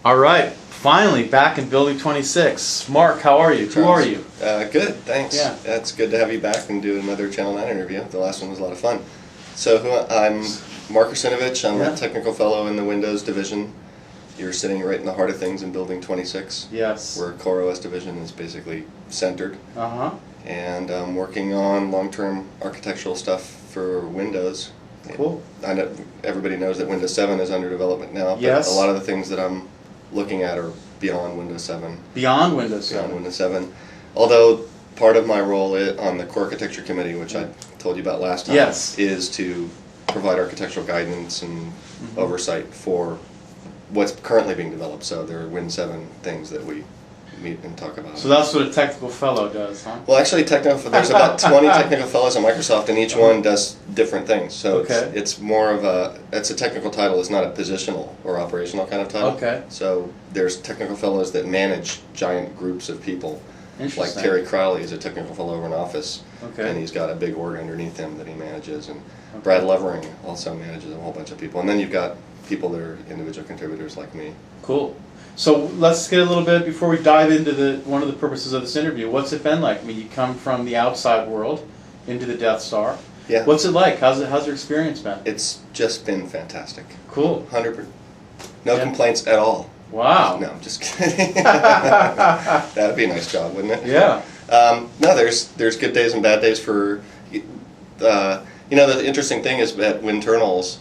All right, finally back in Building 26. Mark, how are you? Who are you? Good, thanks. Yeah. It's good to have you back and do another Channel 9 interview. The last one was a lot of fun. So I'm Mark Russinovich. I'm a Technical Fellow in the Windows division. You're sitting right in the heart of things in Building 26. Yes. Where Core OS division is basically centered. Uh-huh. And I'm working on long-term architectural stuff for Windows. Cool. I know everybody knows that Windows 7 is under development now, but Yes. a lot of the things that I'm looking at are beyond Windows 7. Beyond Windows 7. Beyond Windows 7. Although part of my role on the Core Architecture Committee, which I told you about last time, Yes. is to provide architectural guidance and oversight for what's currently being developed. So there are Win 7 things that we meet and talk about. So that's what a Technical Fellow does, huh? Well, actually, there's about 20 technical fellows at Microsoft, and each one does different things. So it's more of it's a technical title. It's not a positional or operational kind of title. Okay. So there's technical fellows that manage giant groups of people. Like Interesting. Terry Crowley is a technical fellow over an office, Okay. and he's got a big org underneath him that he manages. And Brad Levering also manages a whole bunch of people. And then you've got people that are individual contributors like me. Cool. So let's get a little bit, before we dive into one of the purposes of this interview, what's it been like? I mean, you come from the outside world into the Death Star. Yeah. What's it like? How's your experience been? It's just been fantastic. Cool. 100%. No complaints at all. Wow. No, I'm just kidding. That'd be a nice job, wouldn't it? Yeah. No, there's good days and bad days for. The interesting thing is at WinInternals,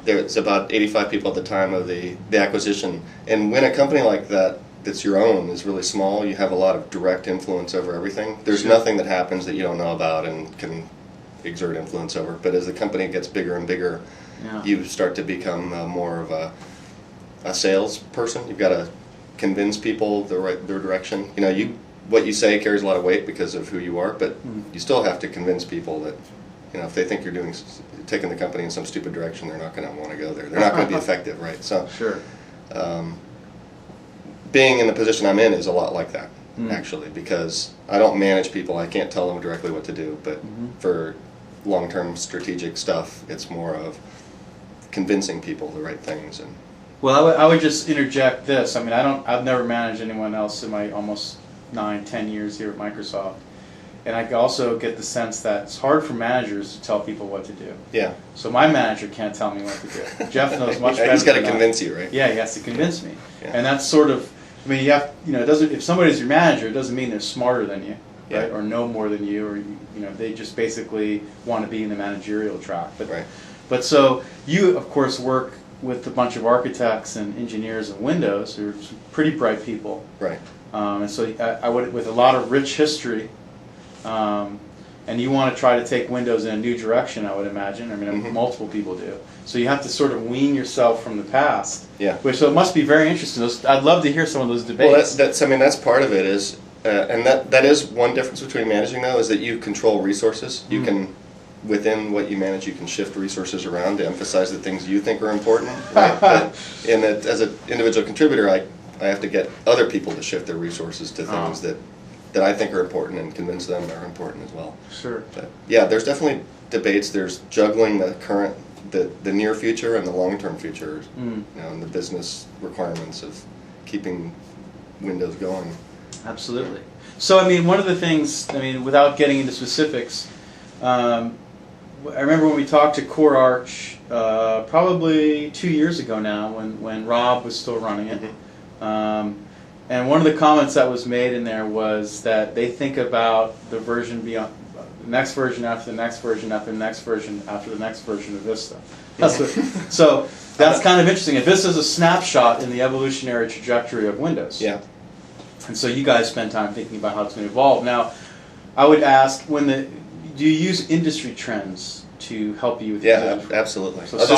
there's about 85 people at the time of the acquisition, and when a company like that's your own is really small, you have a lot of direct influence over everything. There's nothing that happens that you don't know about and can exert influence over. But as the company gets bigger and bigger, you start to become more of a salesperson. You've got to convince people their direction. What you say carries a lot of weight because of who you are, but you still have to convince people that if they think you're taking the company in some stupid direction, they're not going to want to go there. They're not going to be effective, right? So, sure. Being in the position I'm in is a lot like that, actually, because I don't manage people. I can't tell them directly what to do, but for long-term strategic stuff, it's more of convincing people the right things. And well, I would just interject this. I mean, I've never managed anyone else in my almost 9-10 years here at Microsoft. And I also get the sense that it's hard for managers to tell people what to do. Yeah. So my manager can't tell me what to do. Jeff knows much better. He's got to convince you, right? Yeah, he has to convince me. Yeah. And that's sort of, I mean, it doesn't. If somebody's your manager, it doesn't mean they're smarter than you, right? Or know more than you, or they just basically want to be in the managerial track. But so you, of course, work with a bunch of architects and engineers in Windows who are pretty bright people. Right. And so I would, with a lot of rich history. And you want to try to take Windows in a new direction, I would imagine. I mean, multiple people do. So you have to sort of wean yourself from the past. Yeah. So it must be very interesting. I'd love to hear some of those debates. Well, that's part of it is, and that is one difference between managing though, is that you control resources. You can, within what you manage, you can shift resources around to emphasize the things you think are important. Right? As an individual contributor, I have to get other people to shift their resources to things that I think are important and convince them are important as well. Sure. But yeah, there's definitely debates. There's juggling the current, the near future and the long-term future, and the business requirements of keeping Windows going. Absolutely. So I mean, one of the things, without getting into specifics, I remember when we talked to Core Arch probably 2 years ago now, when Rob was still running it. And one of the comments that was made in there was that they think about the version beyond, the next version after the next version after the next version after the next version of Vista. So that's kind of interesting. If Vista is a snapshot in the evolutionary trajectory of Windows. Yeah. And so you guys spend time thinking about how it's going to evolve. Now, I would ask, do you use industry trends to help you with absolutely. So please.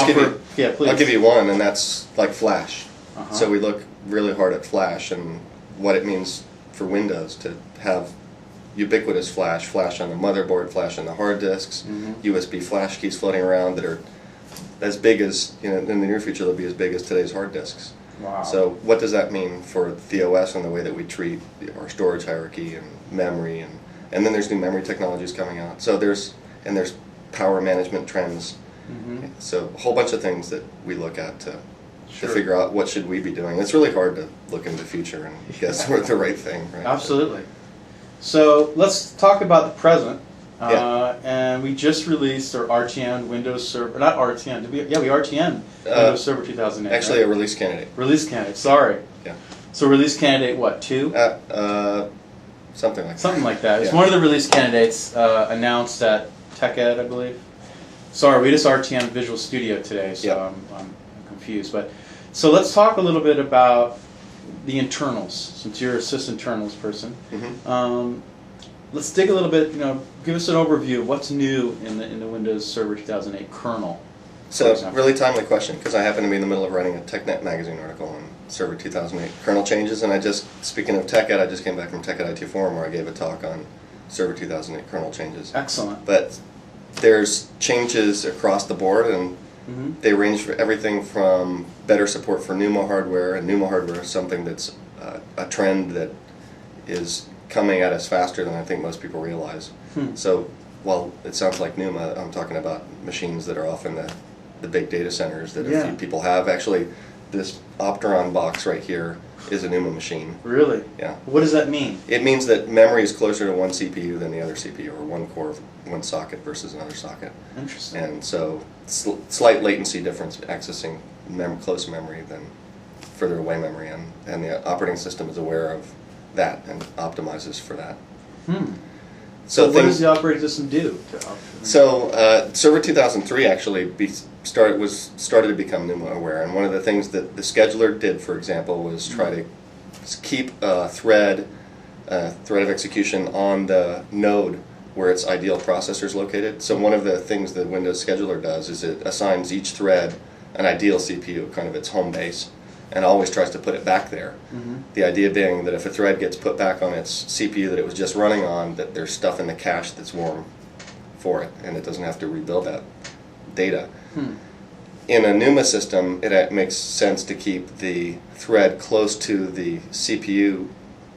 I'll give you one, and that's like Flash. So we look really hard at Flash and what it means for Windows to have ubiquitous Flash on the motherboard, Flash on the hard disks, USB flash keys floating around that are as big as, in the near future, they'll be as big as today's hard disks. Wow. So what does that mean for the OS and the way that we treat our storage hierarchy and memory, and then there's new memory technologies coming out. So there's power management trends. So a whole bunch of things that we look at to to figure out what should we be doing. It's really hard to look into the future and guess we're the right thing, right? Absolutely. So let's talk about the present. And we just released our RTN Windows Server, not RTN, we RTN Windows Server 2008. Actually, right? a release candidate. Release candidate, sorry. Yeah. So release candidate, what, 2? Something like that. Something like that. It's one of the release candidates announced at TechEd, I believe. Sorry, we just RTN Visual Studio today, so I'm confused. But so let's talk a little bit about the internals, since you're a SysInternals person. Let's dig a little bit. Give us an overview of what's new in the Windows Server 2008 kernel. So, really timely question, because I happen to be in the middle of writing a TechNet magazine article on Server 2008 kernel changes, and speaking of TechEd, I just came back from TechEd IT Forum where I gave a talk on Server 2008 kernel changes. Excellent. But there's changes across the board, and they range for everything from better support for NUMA hardware, and NUMA hardware is something that's a trend that is coming at us faster than I think most people realize. So while it sounds like NUMA, I'm talking about machines that are often the big data centers that a few people have. Actually, this Opteron box right here is a NUMA machine. Really? Yeah. What does that mean? It means that memory is closer to one CPU than the other CPU, or one core, one socket versus another socket. Interesting. And so slight latency difference accessing close memory than further away memory, and the operating system is aware of that and optimizes for that. So what does the operating system do? So Server 2003 actually started to become NUMA aware, and one of the things that the scheduler did, for example, was try to keep a thread of execution on the node where its ideal processor is located. So one of the things the Windows scheduler does is it assigns each thread an ideal CPU, kind of its home base, and always tries to put it back there. The idea being that if a thread gets put back on its CPU that it was just running on, that there's stuff in the cache that's warm for it, and it doesn't have to rebuild that data. In a NUMA system, it makes sense to keep the thread close to the CPU,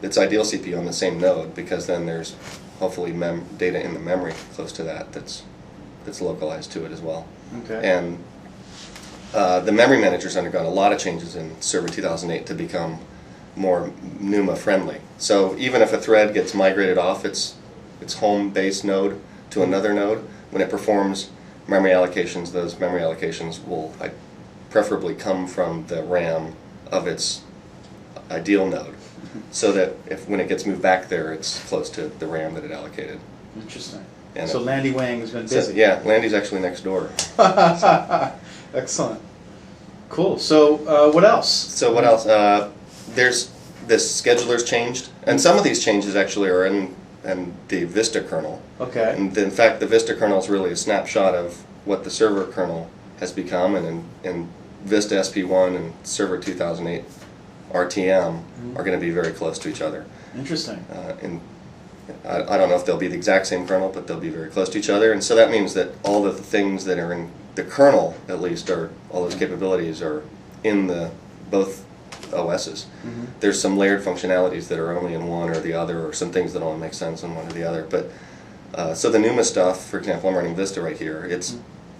its ideal CPU, on the same node, because then there's hopefully data in the memory close to that's localized to it as well. And the memory manager's undergone a lot of changes in Server 2008 to become more NUMA friendly. So even if a thread gets migrated off its home base node to another node, when it performs memory allocations, those memory allocations will preferably come from the RAM of its ideal node, so that when it gets moved back there, it's close to the RAM that it allocated. Interesting. And so Landy Wang has been busy. Yeah, Landy's actually next door. Excellent. Cool. So what else? So what else? There's this scheduler's changed, and some of these changes actually are in the Vista kernel. Okay. And in fact, the Vista kernel is really a snapshot of what the server kernel has become, and in Vista SP1 and Server 2008 RTM are going to be very close to each other. Interesting. And I don't know if they'll be the exact same kernel, but they'll be very close to each other, and so that means that all of the things that are in the kernel, at least, all those capabilities are in both OSs. There's some layered functionalities that are only in one or the other, or some things that only make sense in one or the other. But so the NUMA stuff, for example, I'm running Vista right here. It's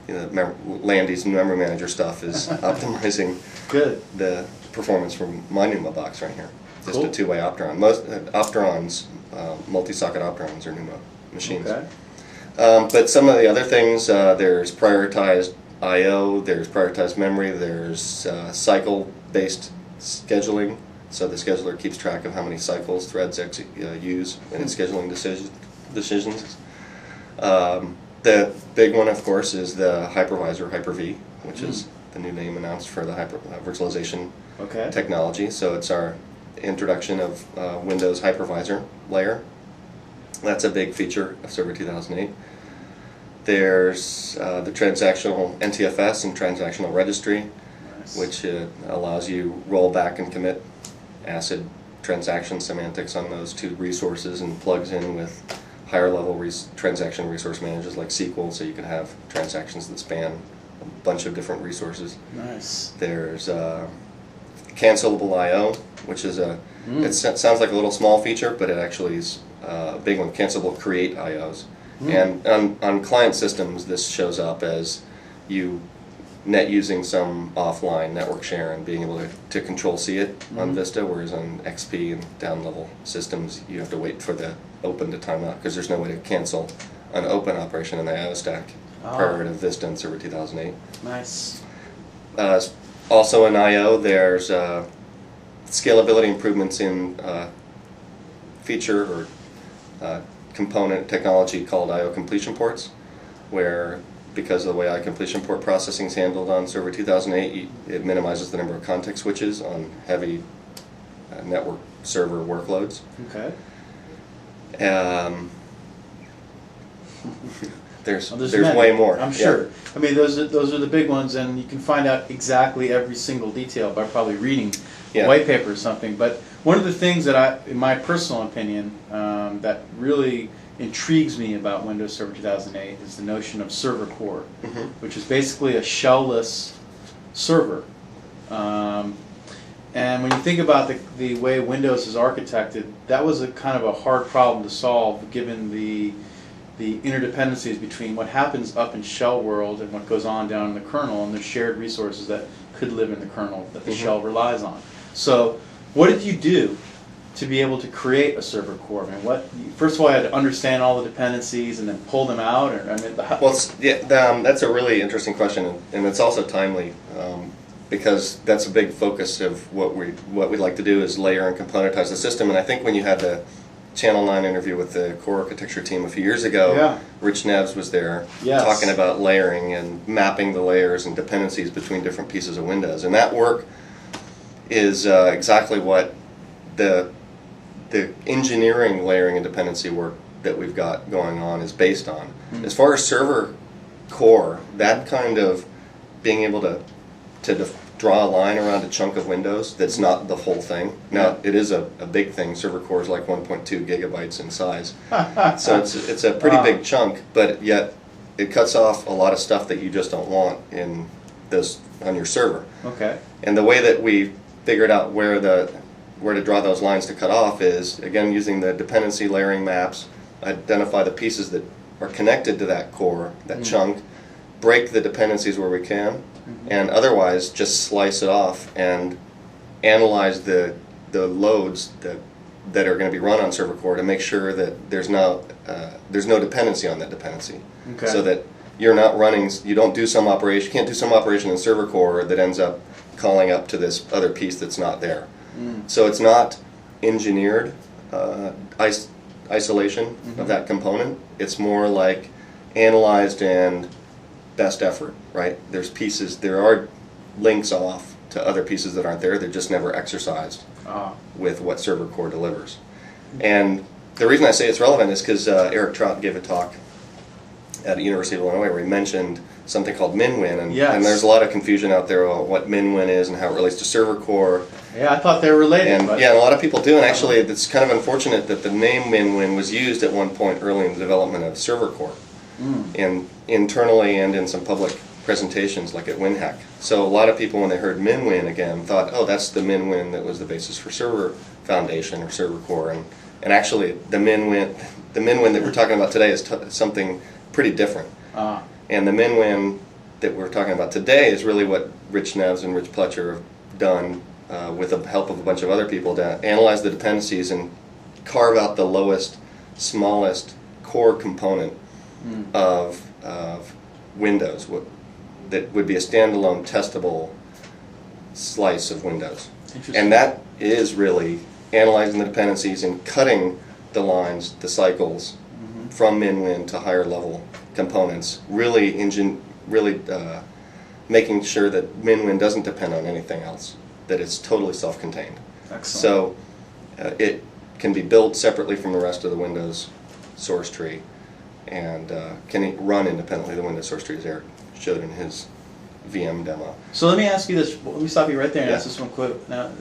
Landy's memory manager stuff is optimizing the performance from my NUMA box right here. Just a two-way Opteron. Most Opterons, multi-socket Opterons, are NUMA machines. Okay. But some of the other things, there's prioritized I/O, there's prioritized memory, there's cycle-based scheduling. So the scheduler keeps track of how many cycles threads use in its scheduling decisions. The big one, of course, is the hypervisor, HyperV, which is the new name announced for the virtualization technology. So it's our introduction of Windows hypervisor layer. That's a big feature of Server 2008. There's the transactional NTFS and transactional registry, which allows you roll back and commit ACID transaction semantics on those two resources, and plugs in with higher level transaction resource managers like SQL, so you can have transactions that span a bunch of different resources. Nice. There's cancelable I/O, which is it sounds like a little small feature, but it actually is a big one. Cancelable create I/Os. And on client systems, this shows up as you net using some offline network share and being able to control see it on Vista, whereas on XP and down level systems you have to wait for the open to time out because there's no way to cancel an open operation in the IO stack prior to Vista and Server 2008. Nice. Also in IO there's scalability improvements in feature or component technology called IO completion ports, where because of the way IO completion port processing is handled on Server 2008, it minimizes the number of context switches on heavy network server workloads. Okay. There's many. way more. I'm sure. I mean, those are the big ones, and you can find out exactly every single detail by probably reading a white paper or something. But one of the things that in my personal opinion, that really intrigues me about Windows Server 2008 is the notion of ServerCore, which is basically a shell-less server. And when you think about the way Windows is architected, that was a kind of a hard problem to solve given the interdependencies between what happens up in shell world and what goes on down in the kernel and the shared resources that could live in the kernel that the shell relies on. So what did you do to be able to create a server core? I mean, first of all, I had to understand all the dependencies and then pull them out. That's a really interesting question, and it's also timely because that's a big focus of what we'd like to do is layer and componentize the system. And I think when you had the Channel 9 interview with the core architecture team a few years ago, Rich Neves was there talking about layering and mapping the layers and dependencies between different pieces of Windows. And that work is exactly what the engineering layering and dependency work that we've got going on is based on. As far as server core, that kind of being able to draw a line around a chunk of Windows that's not the whole thing. Now, it is a big thing. Server core is like 1.2 gigabytes in size. So it's a pretty big chunk, but yet it cuts off a lot of stuff that you just don't want on your server. Okay. And the way that we figured out where to draw those lines to cut off is, again, using the dependency layering maps, identify the pieces that are connected to that core, that chunk, break the dependencies where we can, and otherwise just slice it off and analyze the loads that are going to be run on ServerCore to make sure that there's no dependency on that dependency. Okay. So that you don't do some operation, you can't do some operation in ServerCore that ends up calling up to this other piece that's not there. So it's not engineered isolation of that component. It's more like analyzed and best effort, right? There are links off to other pieces that aren't there. They're just never exercised with what ServerCore delivers. And the reason I say it's relevant is because Eric Trout gave a talk at the University of Illinois where he mentioned something called MinWin, and there's a lot of confusion out there about what MinWin is and how it relates to ServerCore. Yeah, I thought they were related. And a lot of people do, and actually it's kind of unfortunate that the name MinWin was used at one point early in the development of ServerCore, and internally and in some public presentations like at WinHack. So a lot of people, when they heard MinWin again, thought, oh, that's the MinWin that was the basis for Server Foundation or ServerCore, and actually the MinWin that we're talking about today is something pretty different. And the MinWin that we're talking about today is really what Rich Neves and Rich Pletcher have done with the help of a bunch of other people to analyze the dependencies and carve out the lowest, smallest core component of Windows that would be a standalone testable slice of Windows. And that is really analyzing the dependencies and cutting the lines, the cycles from MinWin to higher level components, really making sure that MinWin doesn't depend on anything else, that it's totally self-contained. Excellent. So it can be built separately from the rest of the Windows source tree and can run independently the Windows source tree, as Eric showed in his VM demo. So let me ask you this. Let me stop you right there and ask this one quick. Now,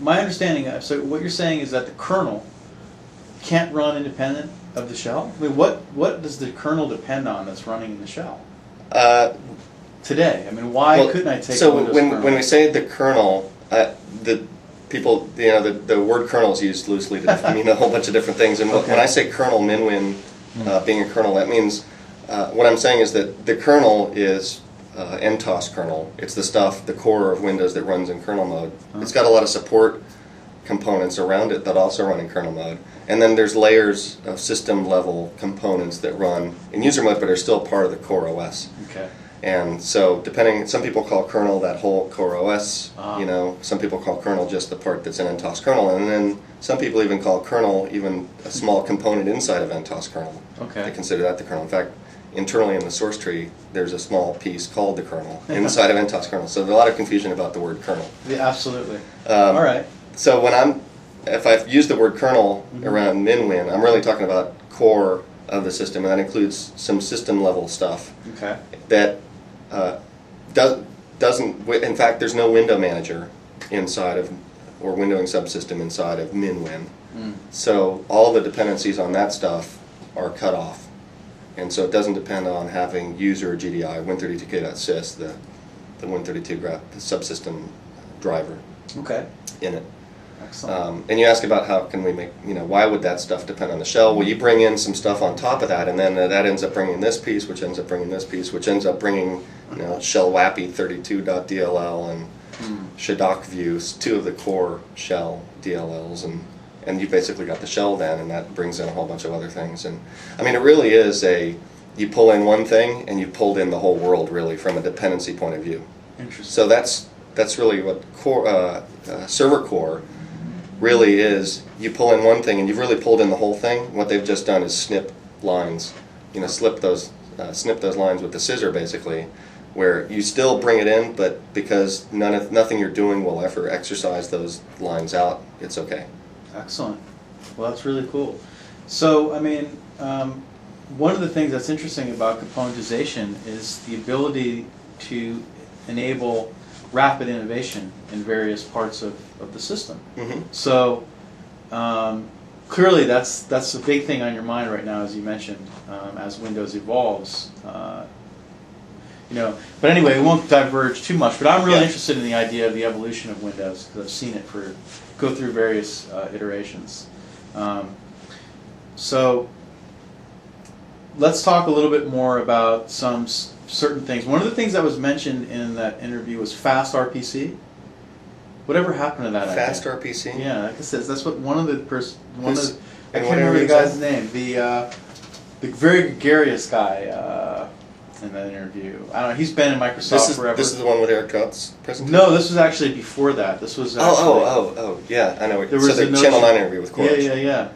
my understanding, so what you're saying is that the kernel can't run independent of the shell? I mean, what does the kernel depend on that's running in the shell today? I mean, why couldn't I take Windows kernel? When we say the kernel, the people, the word kernel is used loosely to mean a whole bunch of different things. And when I say kernel, MinWin being a kernel, that means what I'm saying is that the kernel is NTOS kernel. It's the stuff, the core of Windows that runs in kernel mode. It's got a lot of support components around it that also run in kernel mode. And then there's layers of system level components that run in user mode but are still part of the core OS. Okay. And so depending, some people call kernel that whole core OS, you know, some people call kernel just the part that's in NTOS kernel, and then some people even call kernel even a small component inside of NTOS kernel. Okay. They consider that the kernel. In fact, internally in the source tree, there's a small piece called the kernel inside of NTOS kernel. So there's a lot of confusion about the word kernel. Yeah, absolutely. All right. So if I've used the word kernel around MinWin, I'm really talking about core of the system, and that includes some system level stuff. Okay. That doesn't, in fact, there's no window manager inside of, or windowing subsystem inside of MinWin. So all the dependencies on that stuff are cut off. And so it doesn't depend on having user GDI, Win32k.sys, the Win32 the subsystem driver in it. Excellent. And you ask about how can we make, why would that stuff depend on the shell? Well, you bring in some stuff on top of that, and then that ends up bringing this piece, which ends up bringing this piece, which ends up bringing, shell wappy 32.dll and Shadok views, two of the core shell DLLs, and you basically got the shell then, and that brings in a whole bunch of other things. And it really is you pull in one thing and you pulled in the whole world really from a dependency point of view. Interesting. So that's really what ServerCore really is. You pull in one thing and you've really pulled in the whole thing. What they've just done is snip lines, snip those lines with the scissor basically, where you still bring it in, but because nothing you're doing will ever exercise those lines out, it's okay. Excellent. Well, that's really cool. So, one of the things that's interesting about componentization is the ability to enable rapid innovation in various parts of the system. So, clearly that's a big thing on your mind right now, as you mentioned, as Windows evolves. But anyway, we won't diverge too much, but I'm really interested in the idea of the evolution of Windows, because I've seen it go through various iterations. So let's talk a little bit more about some certain things. One of the things that was mentioned in that interview was fast RPC. Whatever happened to that? Fast RPC? Yeah, like I said, that's what one of the I can't what remember the interview guy's is name. The very gregarious guy in that interview. I don't know. He's been in Microsoft forever. This is the one with Eric Cott's presentation? No, this was actually before that. This was actually, yeah, I know. So the Channel 9 interview with Corey. Yeah.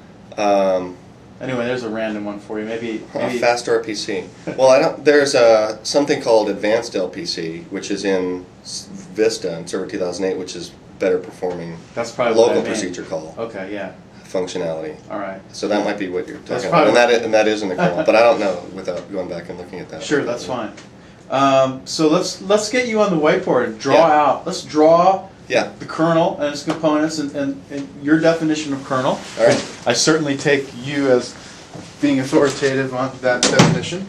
Anyway, there's a random one for you. Maybe Fast RPC. Well, there's something called Advanced LPC, which is in Vista in Server 2008, which is better performing. That's probably local procedure call. Okay, yeah. Functionality. All right. So that might be what you're talking about, and that is in the kernel, but I don't know without going back and looking at that. Sure, that's fine. So let's get you on the whiteboard and draw out. Let's draw the kernel and its components and your definition of kernel. All right. I certainly take you as being authoritative on that definition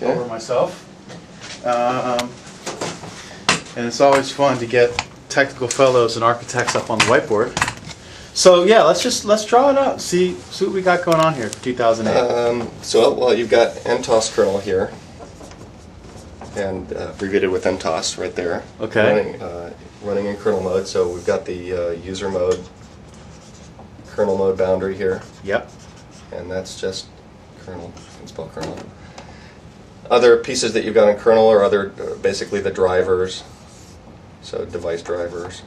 over myself. And it's always fun to get technical fellows and architects up on the whiteboard. So yeah, let's draw it out. See what we got going on here for 2008. You've got NTOS kernel here, and abbreviated with NTOS right there. Okay. Running in kernel mode. So we've got the user mode, kernel mode boundary here. Yep. And that's just kernel. You can spell kernel. Other pieces that you've got in kernel are basically the drivers. So device drivers.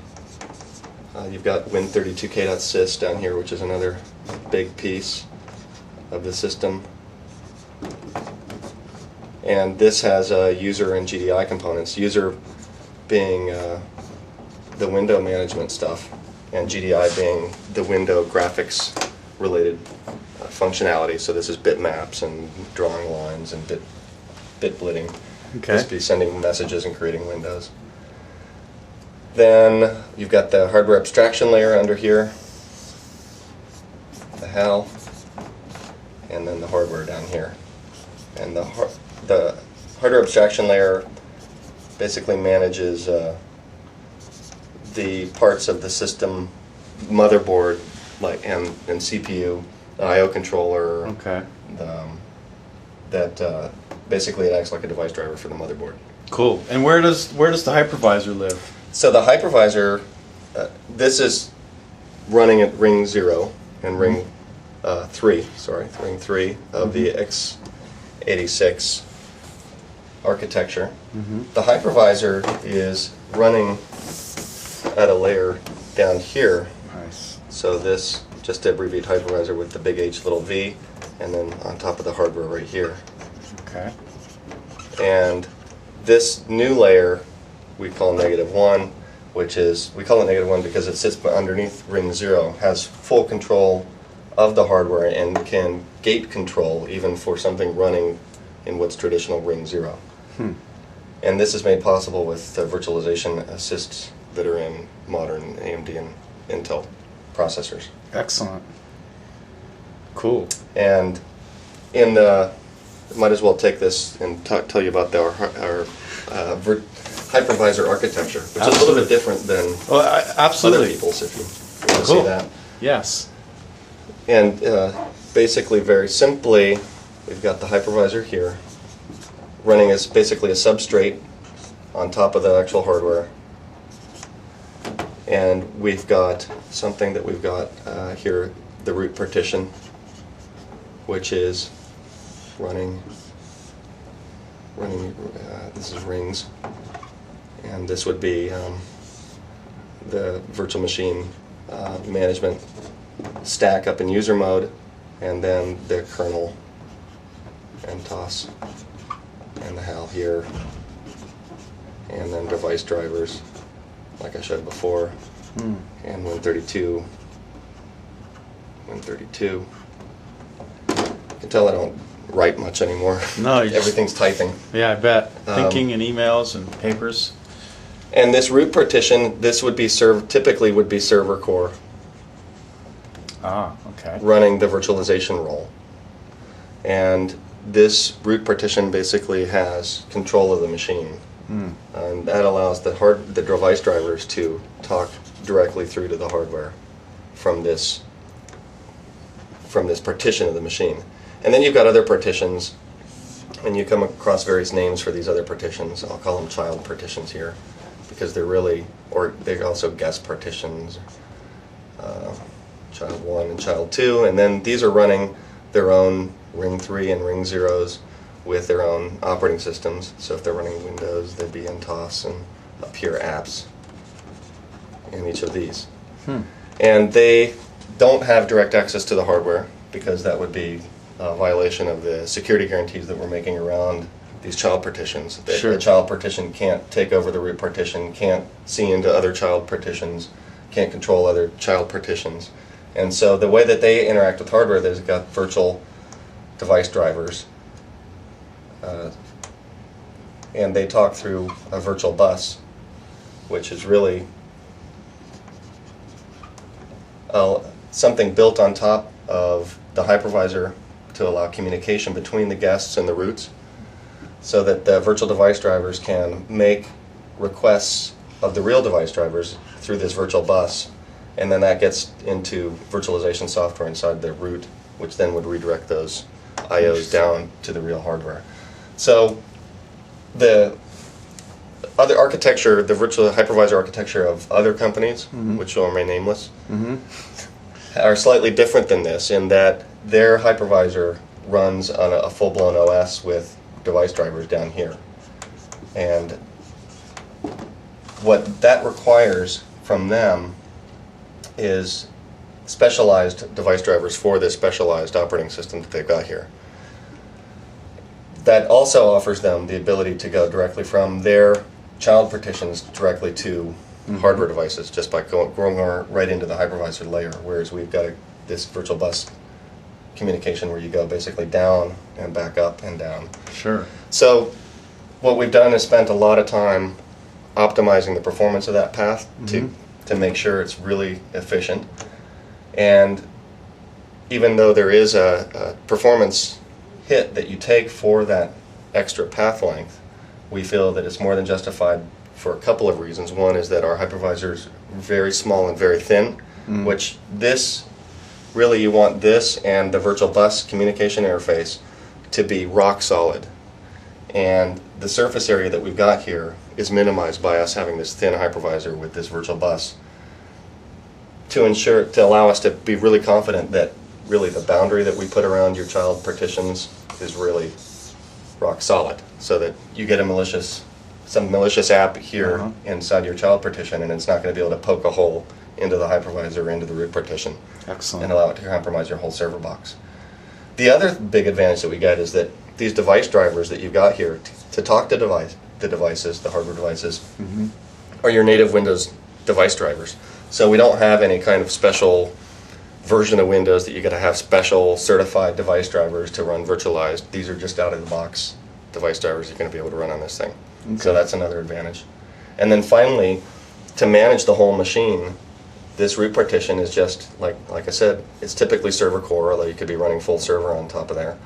You've got Win32k.sys down here, which is another big piece of the system. And this has user and GDI components. User being the window management stuff, and GDI being the window graphics related functionality. So this is bitmaps and drawing lines and bit blitting. Okay. This be sending messages and creating windows. Then you've got the hardware abstraction layer under here, the HAL, and then the hardware down here. And the hardware abstraction layer basically manages the parts of the system, motherboard, and CPU, the I/O controller. Okay. That basically it acts like a device driver for the motherboard. Cool. And where does the hypervisor live? So the hypervisor, this is running at ring 0 and ring 3, ring 3 of the x86 architecture. The hypervisor is running at a layer down here. Nice. So this, just to abbreviate hypervisor with the big H little v, and then on top of the hardware right here. Okay. And this new layer we call -1, which is, we call it -1 because it sits underneath ring 0, has full control of the hardware and can gate control even for something running in what's traditional ring 0. And this is made possible with the virtualization assists that are in modern AMD and Intel processors. Excellent. Cool. And in the, might as well take this and tell you about our hypervisor architecture, which is a little bit different than absolutely. other people's, if you want to Cool. see that. Yes. And basically, very simply, we've got the hypervisor here, running as basically a substrate on top of the actual hardware. And we've got something that we've got here, the root partition, which is running this is rings, and this would be the virtual machine management stack up in user mode, and then the kernel and TOS and the HAL here, and then device drivers like I showed before, and Win32. You can tell I don't write much anymore. No, you everything's typing. Yeah, I bet. Thinking and emails and papers. And this root partition, this would be typically would be ServerCore. Okay. Running the virtualization role. And this root partition basically has control of the machine. And that allows the device drivers to talk directly through to the hardware from this partition of the machine. And then you've got other partitions, and you come across various names for these other partitions. I'll call them child partitions here, because they're really, or they're also guest partitions, child 1 and child 2, and then these are running their own ring 3 and ring 0s with their own operating systems. So if they're running Windows, they'd be in TOS, and up here apps in each of these. And they don't have direct access to the hardware, because that would be a violation of the security guarantees that we're making around these child partitions. Sure. The child partition can't take over the root partition, can't see into other child partitions, can't control other child partitions. And so the way that they interact with hardware, they've got virtual device drivers, and they talk through a virtual bus, which is really something built on top of the hypervisor to allow communication between the guests and the roots, so that the virtual device drivers can make requests of the real device drivers through this virtual bus, and then that gets into virtualization software inside the root, which then would redirect those IOs down to the real hardware. So the other architecture, the virtual hypervisor architecture of other companies, which will remain nameless, are slightly different than this, in that their hypervisor runs on a full-blown OS with device drivers down here. And what that requires from them is specialized device drivers for this specialized operating system that they've got here. That also offers them the ability to go directly from their child partitions directly to hardware devices, just by going right into the hypervisor layer, whereas we've got this virtual bus communication where you go basically down and back up and down. Sure. So what we've done is spent a lot of time optimizing the performance of that path to make sure it's really efficient. And even though there is a performance hit that you take for that extra path length, we feel that it's more than justified for a couple of reasons. One is that our hypervisor is very small and very thin, which this, really you want this and the virtual bus communication interface to be rock solid. And the surface area that we've got here is minimized by us having this thin hypervisor with this virtual bus to allow us to be really confident that really the boundary that we put around your child partitions is really rock solid, so that you get some malicious app here inside your child partition, and it's not going to be able to poke a hole into the hypervisor or into the root partition. Excellent. And allow it to compromise your whole server box. The other big advantage that we get is that these device drivers that you've got here to talk to the devices, the hardware devices, are your native Windows device drivers. So we don't have any kind of special version of Windows that you got to have special certified device drivers to run virtualized. These are just out of the box device drivers you're going to be able to run on this thing. Okay. So that's another advantage. And then finally, to manage the whole machine, this root partition is just, like I said, it's typically ServerCore, although you could be running full server on top of there.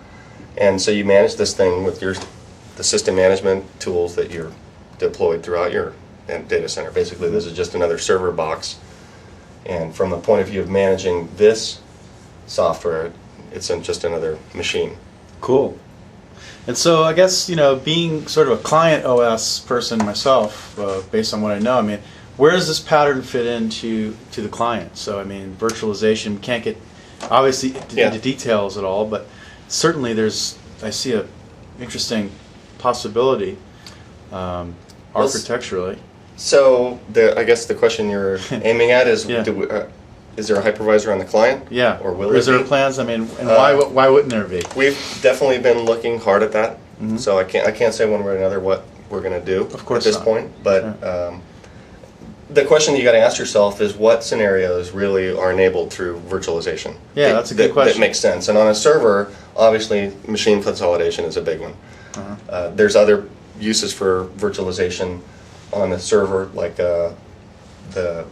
And so you manage this thing with the system management tools that you're deployed throughout your data center. Basically, this is just another server box. And from the point of view of managing this software, it's just another machine. Cool. And so I guess, being sort of a client OS person myself, based on what I know, I mean, where does this pattern fit into the client? So, I mean, virtualization, we can't get obviously into details at all, but certainly I see a interesting possibility architecturally. So, I guess the question you're aiming at is, is there a hypervisor on the client? Yeah. Or will is there plans? I mean, and why wouldn't there be? We've definitely been looking hard at that. So I can't say one way or another what we're going to do at this point. But the question you got to ask yourself is, what scenarios really are enabled through virtualization? Yeah, that's a good question. That makes sense. And on a server, obviously, machine consolidation is a big one. There's other uses for virtualization on a server, like the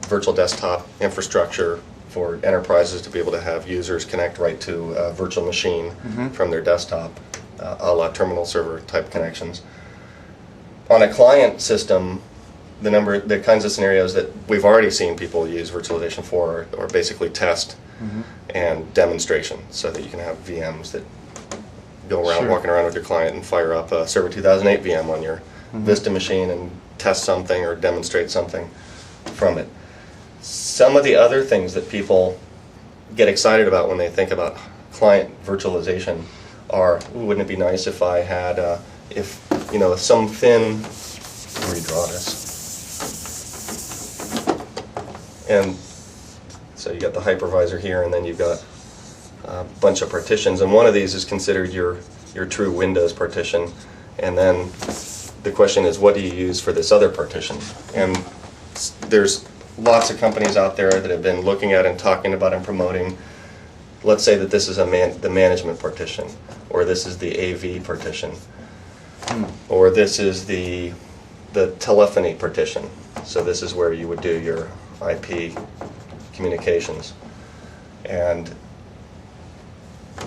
virtual desktop infrastructure for enterprises to be able to have users connect right to a virtual machine from their desktop, a la terminal server type connections. On a client system, the kinds of scenarios that we've already seen people use virtualization for are basically test and demonstration, so that you can have VMs that go around walking around with your client and fire up a Server 2008 VM on your Vista machine and test something or demonstrate something from it. Some of the other things that people get excited about when they think about client virtualization are, wouldn't it be nice if I had, some thin, redraw this. And so you got the hypervisor here, and then you've got a bunch of partitions, and one of these is considered your true Windows partition, and then the question is, what do you use for this other partition? And there's lots of companies out there that have been looking at and talking about and promoting, let's say that this is the management partition, or this is the AV partition, or this is the telephony partition. So this is where you would do your IP communications. And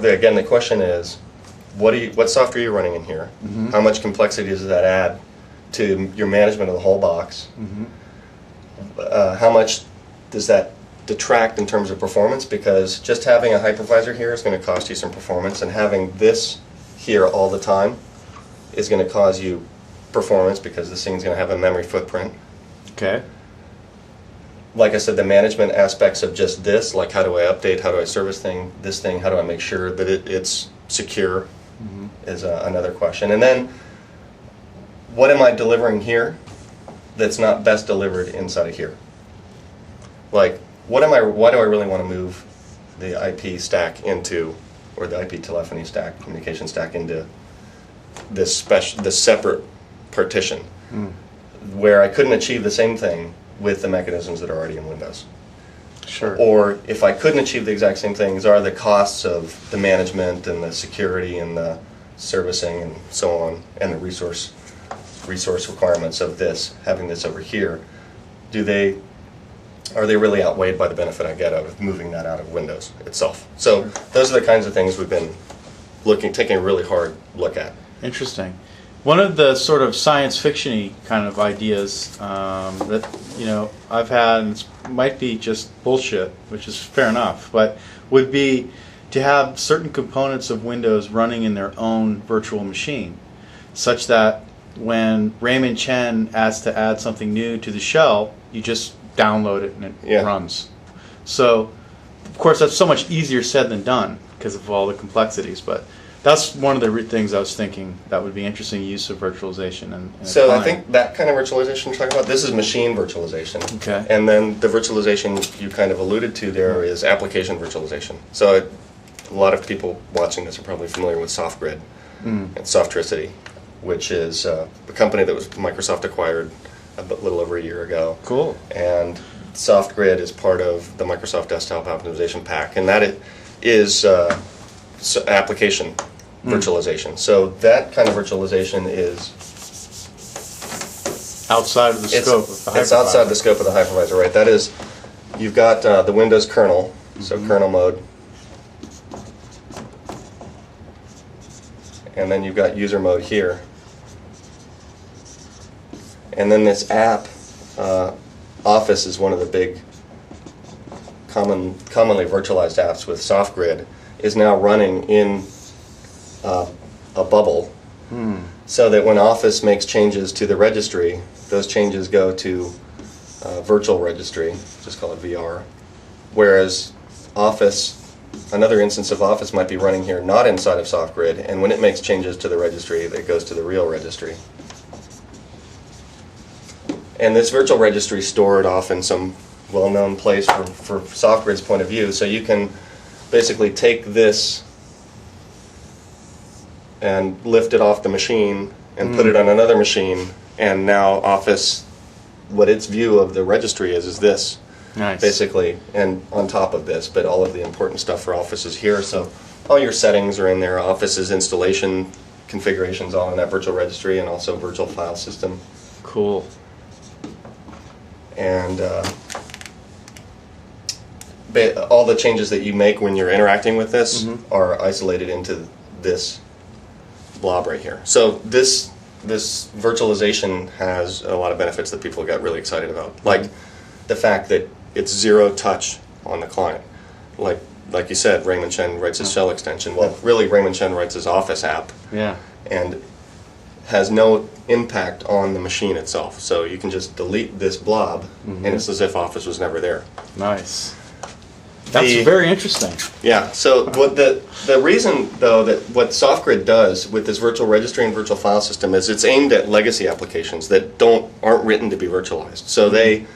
again, the question is, what software are you running in here? How much complexity does that add to your management of the whole box? How much does that detract in terms of performance? Because just having a hypervisor here is going to cost you some performance, and having this here all the time is going to cause you performance, because this thing's going to have a memory footprint. Okay. Like I said, the management aspects of just this, like how do I update, how do I service this thing, how do I make sure that it's secure, is another question. And then, what am I delivering here that's not best delivered inside of here? Like, why do I really want to move the IP stack into, or the IP telephony stack, communication stack, into this separate partition, where I couldn't achieve the same thing with the mechanisms that are already in Windows? Sure. Or if I couldn't achieve the exact same things, are the costs of the management and the security and the servicing and so on, and the resource requirements of having this over here, are they really outweighed by the benefit I get out of moving that out of Windows itself? So those are the kinds of things we've been taking a really hard look at. Interesting. One of the sort of science fiction-y kind of ideas that I've had, and it might be just bullshit, which is fair enough, but would be to have certain components of Windows running in their own virtual machine. such that when Raymond Chen asks to add something new to the shell, you just download it and it runs. So, of course, that's so much easier said than done because of all the complexities, but that's one of the things I was thinking that would be interesting use of virtualization. So I think that kind of virtualization you're talking about, this is machine virtualization. Okay. And then the virtualization you kind of alluded to there is application virtualization. So a lot of people watching this are probably familiar with SoftGrid and Softricity, which is a company that was Microsoft acquired a little over a year ago. Cool. And SoftGrid is part of the Microsoft Desktop Optimization Pack, and that is application virtualization. So that kind of virtualization is outside of the scope of the hypervisor. It's outside the scope of the hypervisor, right? That is, you've got the Windows kernel, so kernel mode, and then you've got user mode here. And then this app, Office is one of the big commonly virtualized apps with SoftGrid, is now running in a bubble, so that when Office makes changes to the registry, those changes go to virtual registry, just call it VR, whereas Office, another instance of Office might be running here not inside of SoftGrid, and when it makes changes to the registry, it goes to the real registry. And this virtual registry is stored off in some well-known place for SoftGrid's point of view, so you can basically take this and lift it off the machine and put it on another machine, and now Office, what its view of the registry is this, basically, and on top of this, but all of the important stuff for Office is here, so all your settings are in there, Office's installation configurations all in that virtual registry, and also virtual file system. Cool. And all the changes that you make when you're interacting with this are isolated into this blob right here. So this virtualization has a lot of benefits that people got really excited about, like the fact that it's zero touch on the client. Like you said, Raymond Chen writes his shell extension. Well, really, Raymond Chen writes his Office app, and has no impact on the machine itself. So you can just delete this blob, and it's as if Office was never there. Nice. That's very interesting. Yeah. So what the reason, though, that what SoftGrid does with this virtual registry and virtual file system is it's aimed at legacy applications that aren't written to be virtualized. So they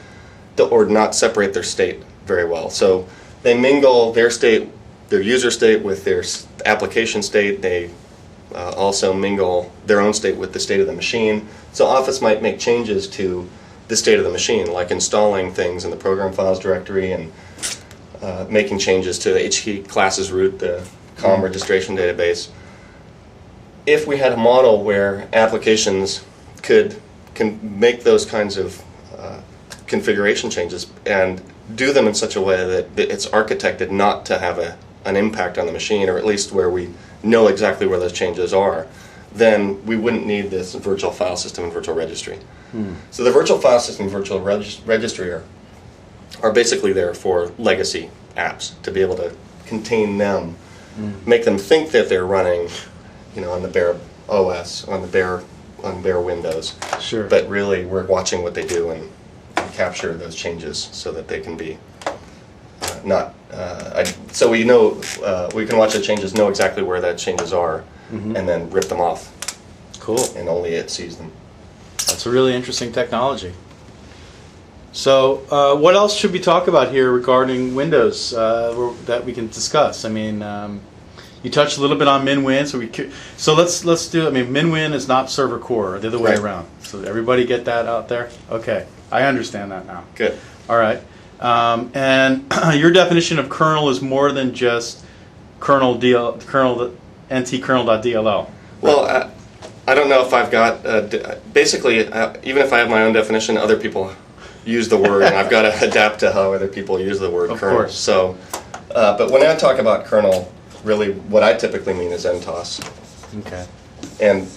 or not separate their state very well. So they mingle their state, their user state, with their application state. They also mingle their own state with the state of the machine. So Office might make changes to the state of the machine, like installing things in the program files directory and making changes to the HKey classes root, the COM registration database. If we had a model where applications can make those kinds of configuration changes and do them in such a way that it's architected not to have an impact on the machine, or at least where we know exactly where those changes are, then we wouldn't need this virtual file system and virtual registry. So the virtual file system and virtual registry are basically there for legacy apps, to be able to contain them, make them think that they're running, on the bare OS, on bare Windows. Sure. But really, we're watching what they do and capture those changes so that they can be so we know we can watch the changes, know exactly where the changes are, and then rip them off. Cool. And only it sees them. That's a really interesting technology. So, what else should we talk about here regarding Windows that we can discuss? I mean, you touched a little bit on MinWin, so let's do. I mean, MinWin is not ServerCore, the other way around. So everybody get that out there. Okay, I understand that now. Good. All right. And your definition of kernel is more than just nt-kernel.dll. Well, I don't know if I've got basically even if I have my own definition, other people use the word, and I've got to adapt to how other people use the word kernel. Of course. So, but when I talk about kernel, really what I typically mean is NTOS. Okay. And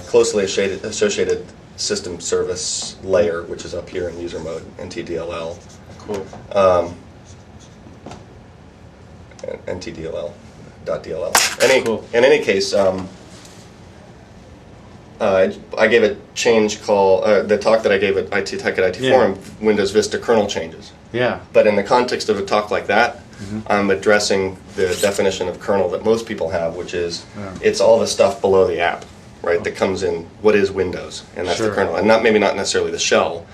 closely associated system service layer, which is up here in user mode, NTDLL. Cool. NTDLL.dll. In any case, I gave a change call, the talk that I gave at IT Tech at IT Forum, Windows Vista kernel changes. Yeah. But in the context of a talk like that, I'm addressing the definition of kernel that most people have, which is it's all the stuff below the app, right, that comes in what is Windows, and that's the kernel. And maybe not necessarily the shell,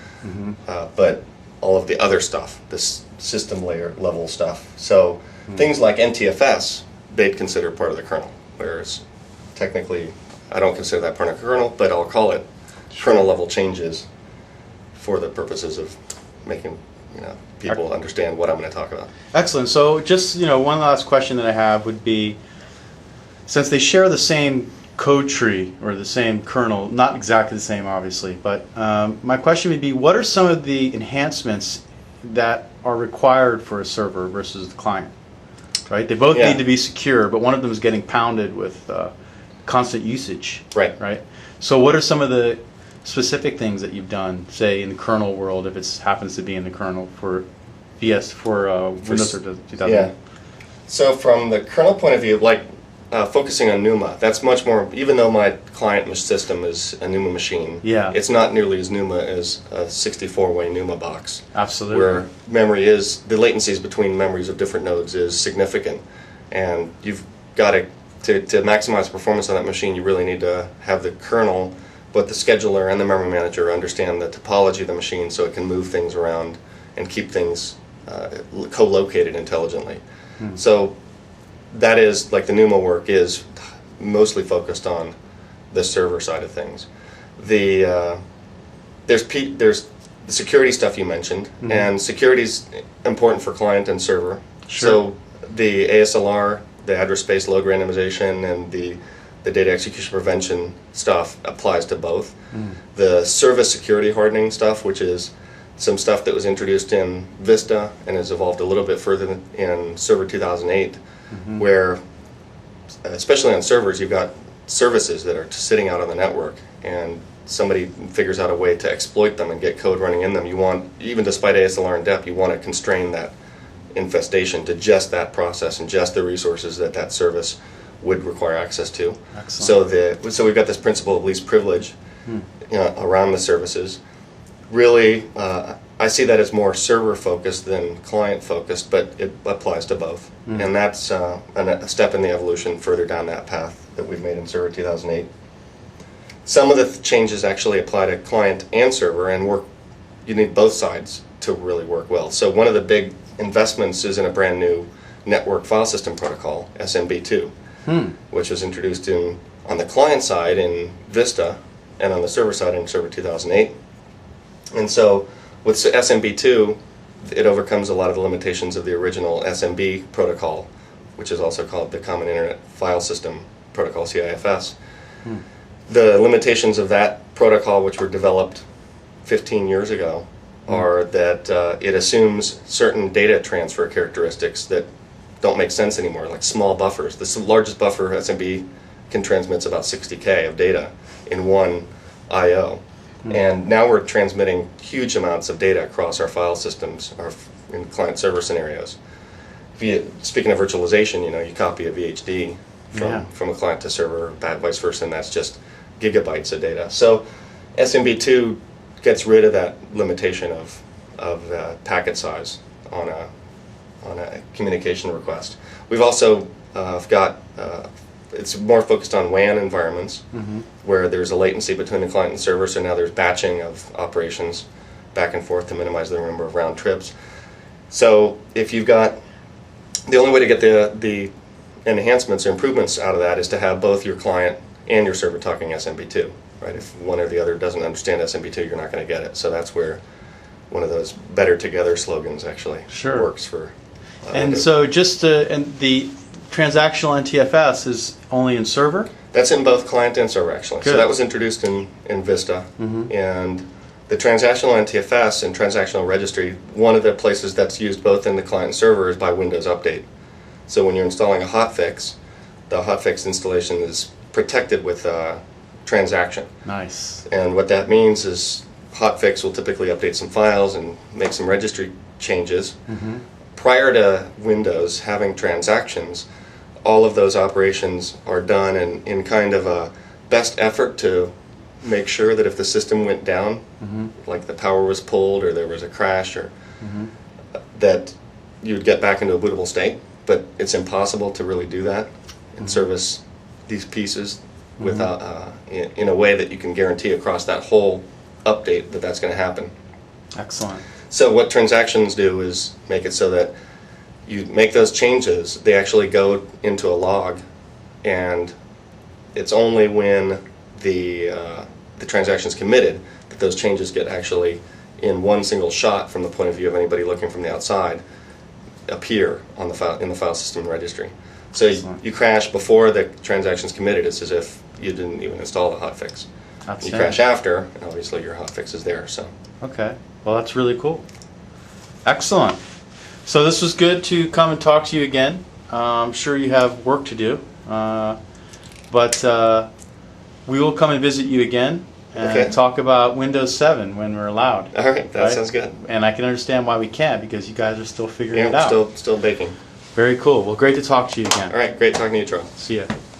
but all of the other stuff, this system layer level stuff. So things like NTFS, they'd consider part of the kernel, whereas technically I don't consider that part of the kernel, but I'll call it kernel level changes for the purposes of making people understand what I'm going to talk about. Excellent. So just one last question that I have would be, since they share the same code tree or the same kernel, not exactly the same obviously, but my question would be, what are some of the enhancements that are required for a server versus the client? Right? They both need to be secure, but one of them is getting pounded with constant usage. Right. So what are some of the specific things that you've done, say in the kernel world, if it happens to be in the kernel for Windows or 2000? Yeah. So from the kernel point of view, like focusing on NUMA, that's much more, even though my client system is a NUMA machine, it's not nearly as NUMA as a 64-way NUMA box. Absolutely. Where memory is, the latencies between memories of different nodes is significant. And you've got to maximize performance on that machine, you really need to have the kernel, but the scheduler and the memory manager understand the topology of the machine so it can move things around and keep things co-located intelligently. So that is, like the NUMA work is mostly focused on the server side of things. There's the security stuff you mentioned, and security is important for client and server. So the ASLR, the address space load randomization, and the data execution prevention stuff applies to both. The service security hardening stuff, which is some stuff that was introduced in Vista and has evolved a little bit further in Server 2008, where, especially on servers, you've got services that are sitting out on the network, and somebody figures out a way to exploit them and get code running in them. You want, even despite ASLR and DEP, you want to constrain that infestation to just that process and just the resources that service would require access to. Excellent. So we've got this principle of least privilege around the services. Really, I see that as more server focused than client focused, but it applies to both. And that's a step in the evolution further down that path that we've made in Server 2008. Some of the changes actually apply to client and server, and you need both sides to really work well. So one of the big investments is in a brand new network file system protocol, SMB2. Which was introduced on the client side in Vista and on the server side in Server 2008. And so with SMB2, it overcomes a lot of the limitations of the original SMB protocol, which is also called the Common Internet File System Protocol, CIFS. The limitations of that protocol, which were developed 15 years ago, are that it assumes certain data transfer characteristics that don't make sense anymore, like small buffers. The largest buffer SMB can transmit about 60K of data in one I/O. And now we're transmitting huge amounts of data across our file systems, in client-server scenarios. Speaking of virtualization, you copy a VHD from a client to server, vice versa, and that's just gigabytes of data. So SMB2 gets rid of that limitation of packet size on a communication request. We've also it's more focused on WAN environments where there's a latency between the client and server, so now there's batching of operations back and forth to minimize the number of round trips. So if you've got, the only way to get the enhancements or improvements out of that is to have both your client and your server talking SMB2, right? If one or the other doesn't understand SMB2, you're not going to get it. So that's where one of those better together slogans actually works for. And so and the transactional NTFS is only in server? That's in both client and server actually. Good. So that was introduced in Vista. And the transactional NTFS and transactional registry, one of the places that's used both in the client and server is by Windows Update. So when you're installing a hotfix, the hotfix installation is protected with a transaction. Nice. And what that means is hotfix will typically update some files and make some registry changes. Prior to Windows having transactions, all of those operations are done in kind of a best effort to make sure that if the system went down, Mm-hmm. like the power was pulled or there was a crash, or Mm-hmm. that you'd get back into a bootable state. But it's impossible to really do that and Mm-hmm. service these pieces without in a way that you can guarantee across that whole update that that's going to happen. Excellent. So what transactions do is make it so that you make those changes, they actually go into a log, and it's only when the transaction's committed that those changes get actually, in one single shot from the point of view of anybody looking from the outside, appear on the file, in the file system registry. So you crash before the transaction's committed, it's as if you didn't even install the hotfix. You crash after, and obviously your hotfix is there. So. Okay. Well, that's really cool. Excellent. So this was good to come and talk to you again. I'm sure you have work to do, but we will come and visit you again and talk about Windows 7 when we're allowed. All right, that sounds good. And I can understand why we can't, because you guys are still figuring it out. Still baking. Very cool. Well, great to talk to you again. All right, great talking to you, Charles. See ya.